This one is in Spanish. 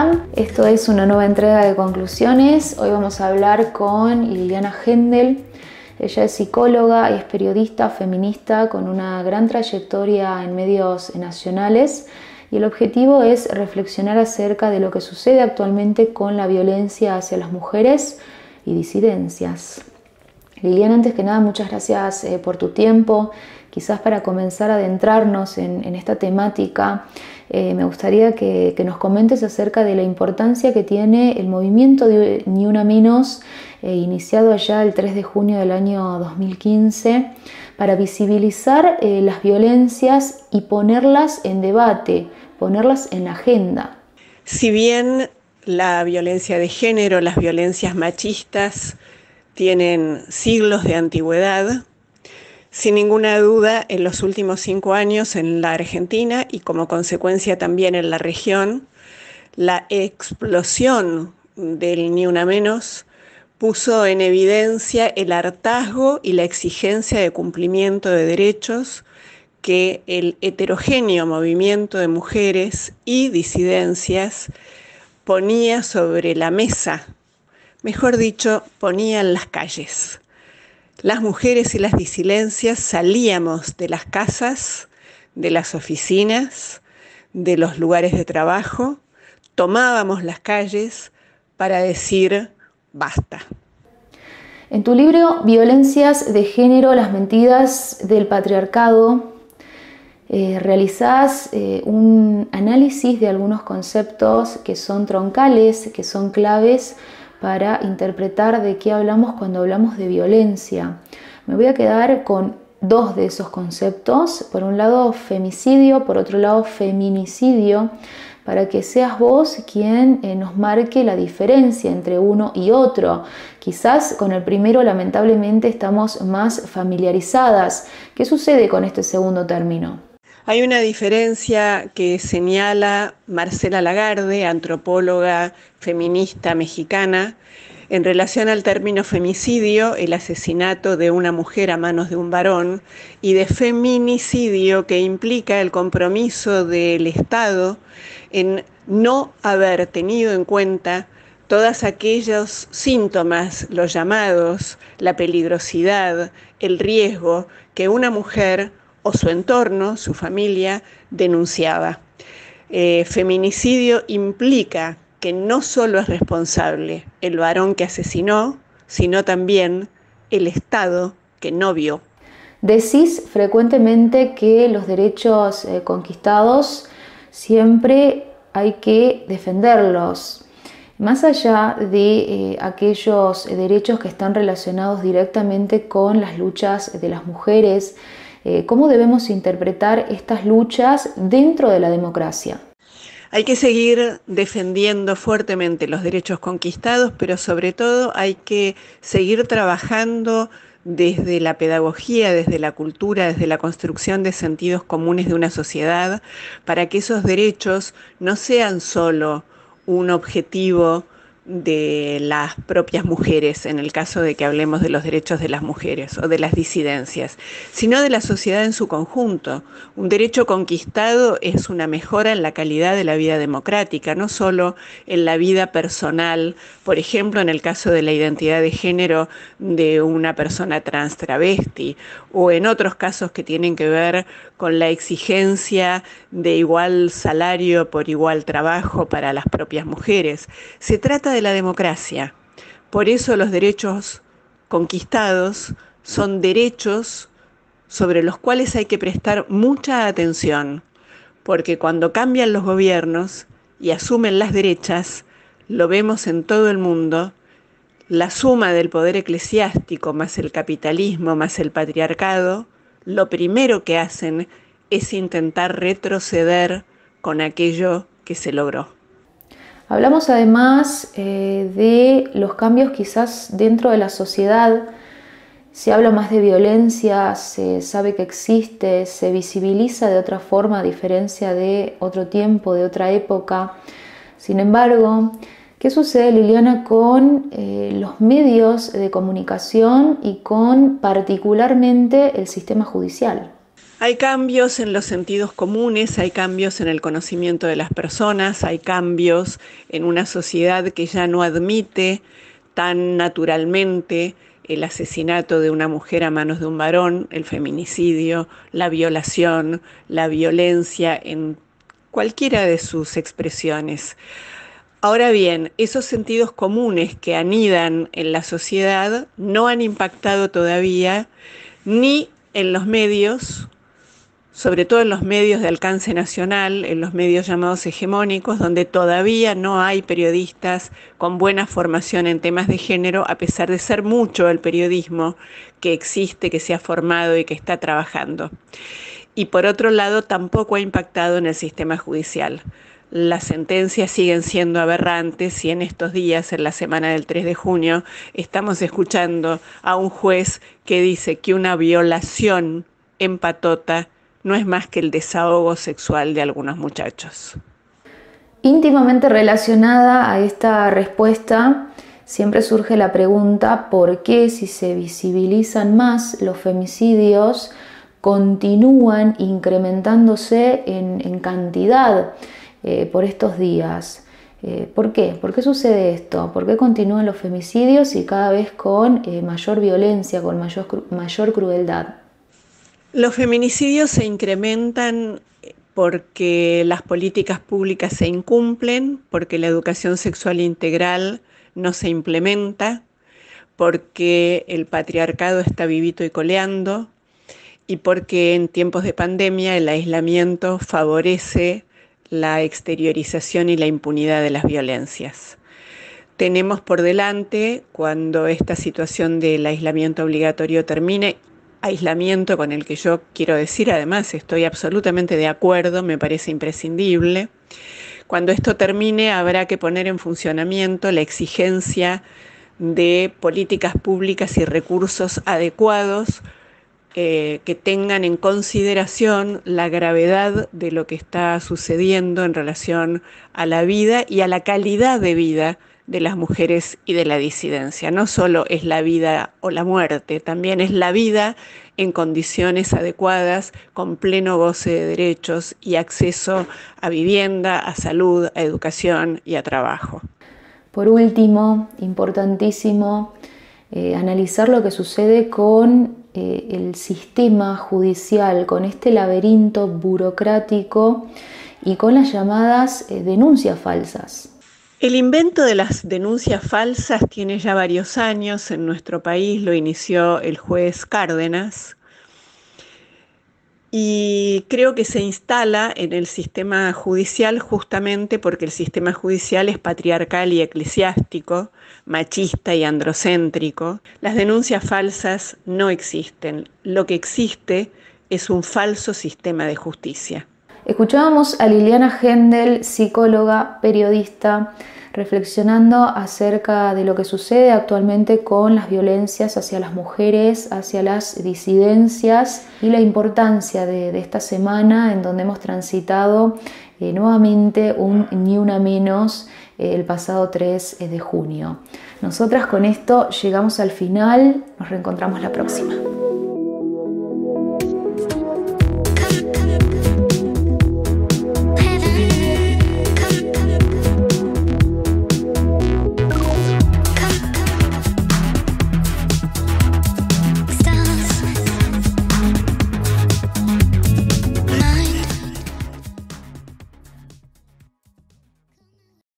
Hola, esto es una nueva entrega de conclusiones. Hoy vamos a hablar con Liliana Hendel. Ella es psicóloga y es periodista feminista con una gran trayectoria en medios nacionales y el objetivo es reflexionar acerca de lo que sucede actualmente con la violencia hacia las mujeres y disidencias. Liliana, antes que nada, muchas gracias por tu tiempo. Quizás para comenzar a adentrarnos en esta temática, me gustaría que nos comentes acerca de la importancia que tiene el movimiento de Ni Una Menos, iniciado allá el 3 de junio del año 2015, para visibilizar las violencias y ponerlas en debate, ponerlas en la agenda. Si bien la violencia de género, las violencias machistas, tienen siglos de antigüedad, sin ninguna duda, en los últimos 5 años en la Argentina y como consecuencia también en la región, la explosión del Ni Una Menos puso en evidencia el hartazgo y la exigencia de cumplimiento de derechos que el heterogéneo movimiento de mujeres y disidencias ponía sobre la mesa, mejor dicho, ponía en las calles. Las mujeres y las disidencias salíamos de las casas, de las oficinas, de los lugares de trabajo, tomábamos las calles para decir basta. En tu libro Violencias de Género, las mentiras del patriarcado, realizás un análisis de algunos conceptos que son troncales, que son claves para interpretar de qué hablamos cuando hablamos de violencia. Me voy a quedar con dos de esos conceptos, por un lado femicidio, por otro lado feminicidio, para que seas vos quien nos marque la diferencia entre uno y otro. Quizás con el primero lamentablemente estamos más familiarizadas. ¿Qué sucede con este segundo término? Hay una diferencia que señala Marcela Lagarde, antropóloga feminista mexicana, en relación al término femicidio, el asesinato de una mujer a manos de un varón, y de feminicidio, que implica el compromiso del Estado en no haber tenido en cuenta todos aquellos síntomas, los llamados, la peligrosidad, el riesgo que una mujer o su entorno, su familia, denunciaba. Feminicidio implica que no solo es responsable el varón que asesinó, sino también el Estado que no vio. Decís frecuentemente que los derechos conquistados siempre hay que defenderlos. Más allá de aquellos derechos que están relacionados directamente con las luchas de las mujeres, ¿cómo debemos interpretar estas luchas dentro de la democracia? Hay que seguir defendiendo fuertemente los derechos conquistados, pero sobre todo hay que seguir trabajando desde la pedagogía, desde la cultura, desde la construcción de sentidos comunes de una sociedad, para que esos derechos no sean solo un objetivo de las propias mujeres, en el caso de que hablemos de los derechos de las mujeres o de las disidencias, sino de la sociedad en su conjunto. Un derecho conquistado es una mejora en la calidad de la vida democrática, no solo en la vida personal, por ejemplo, en el caso de la identidad de género de una persona trans travesti, o en otros casos que tienen que ver con la exigencia de igual salario por igual trabajo para las propias mujeres. Se trata de la democracia. Por eso los derechos conquistados son derechos sobre los cuales hay que prestar mucha atención, porque cuando cambian los gobiernos y asumen las derechas, lo vemos en todo el mundo, la suma del poder eclesiástico más el capitalismo más el patriarcado, lo primero que hacen es intentar retroceder con aquello que se logró. Hablamos además de los cambios quizás dentro de la sociedad. Se habla más de violencia, se sabe que existe, se visibiliza de otra forma a diferencia de otro tiempo, de otra época. Sin embargo, ¿qué sucede, Liliana, con los medios de comunicación y con particularmente el sistema judicial? Hay cambios en los sentidos comunes, hay cambios en el conocimiento de las personas, hay cambios en una sociedad que ya no admite tan naturalmente el asesinato de una mujer a manos de un varón, el feminicidio, la violación, la violencia en cualquiera de sus expresiones. Ahora bien, esos sentidos comunes que anidan en la sociedad no han impactado todavía ni en los medios, sobre todo en los medios de alcance nacional, en los medios llamados hegemónicos, donde todavía no hay periodistas con buena formación en temas de género, a pesar de ser mucho el periodismo que existe, que se ha formado y que está trabajando. Y por otro lado, tampoco ha impactado en el sistema judicial. Las sentencias siguen siendo aberrantes y en estos días, en la semana del 3 de junio, estamos escuchando a un juez que dice que una violación en patota no es más que el desahogo sexual de algunos muchachos. Íntimamente relacionada a esta respuesta, siempre surge la pregunta por qué, si se visibilizan más los femicidios, continúan incrementándose en cantidad por estos días. ¿Por qué? ¿Por qué sucede esto? ¿Por qué continúan los femicidios y cada vez con mayor violencia, con mayor crueldad? Los feminicidios se incrementan porque las políticas públicas se incumplen, porque la educación sexual integral no se implementa, porque el patriarcado está vivito y coleando y porque en tiempos de pandemia el aislamiento favorece la exteriorización y la impunidad de las violencias. Tenemos por delante, cuando esta situación del aislamiento obligatorio termine, aislamiento con el que yo quiero decir, además, estoy absolutamente de acuerdo, me parece imprescindible. Cuando esto termine, habrá que poner en funcionamiento la exigencia de políticas públicas y recursos adecuados que tengan en consideración la gravedad de lo que está sucediendo en relación a la vida y a la calidad de vida de las mujeres y de la disidencia. No solo es la vida o la muerte, también es la vida en condiciones adecuadas, con pleno goce de derechos y acceso a vivienda, a salud, a educación y a trabajo. Por último, importantísimo, analizar lo que sucede con el sistema judicial, con este laberinto burocrático y con las llamadas denuncias falsas. El invento de las denuncias falsas tiene ya varios años en nuestro país, lo inició el juez Cárdenas y creo que se instala en el sistema judicial justamente porque el sistema judicial es patriarcal y eclesiástico, machista y androcéntrico. Las denuncias falsas no existen, lo que existe es un falso sistema de justicia. Escuchábamos a Liliana Hendel, psicóloga, periodista, reflexionando acerca de lo que sucede actualmente con las violencias hacia las mujeres, hacia las disidencias y la importancia de esta semana en donde hemos transitado nuevamente un Ni Una Menos el pasado 3 de junio. Nosotras con esto llegamos al final, nos reencontramos la próxima.